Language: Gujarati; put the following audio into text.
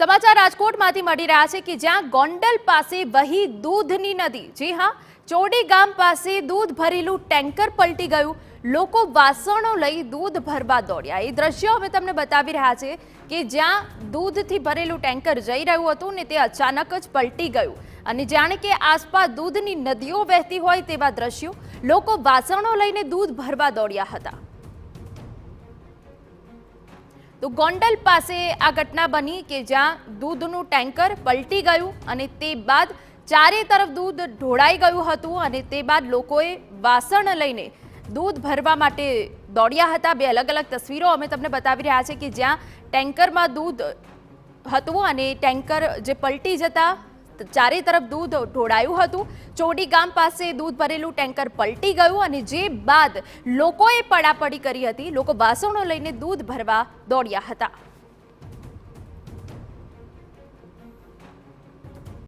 સમાચાર રાજકોટમાંથી મળી રહ્યા છે કે જ્યાં ગોંડલ પાસે વહી દૂધની નદી। જી હા, ચોડી ગામ પાસે દૂધ ભરેલું ટેન્કર પલટી ગયું। લોકો વાસણો લઈ દૂધ ભરવા દોડ્યા। એ દ્રશ્યો અમે તમને બતાવી રહ્યા છે કે જ્યાં દૂધથી ભરેલું ટેન્કર જઈ રહ્યું હતું ને તે અચાનક જ પલટી ગયું અને જાણે કે આસપાસ દૂધની નદીઓ વહેતી હોય તેવા દ્રશ્યો। લોકો વાસણો લઈને દૂધ ભરવા દોડ્યા હતા। તો ગોંડલ પાસે આ ઘટના બની કે જ્યાં દૂધનું ટેન્કર પલટી ગયું અને તે બાદ ચારે તરફ દૂધ ઢોળાઈ ગયું હતું અને તે બાદ લોકોએ વાસણ લઈને દૂધ ભરવા માટે દોડ્યા હતા। બે અલગ અલગ તસવીરો અમે તમને બતાવી રહ્યા છે કે જ્યાં ટેન્કરમાં દૂધ હતું અને ટેન્કર જે પલટી જતા ચારે તરફ દૂધ ઢોળાયું હતું। ચોડી ગામ પાસે દૂધ ભરેલું ટેન્કર પલટી ગયું અને જે બાદ લોકોએ પડાપડી કરી હતી। લોકો વાસણો લઈને દૂધ ભરવા દોડ્યા હતા।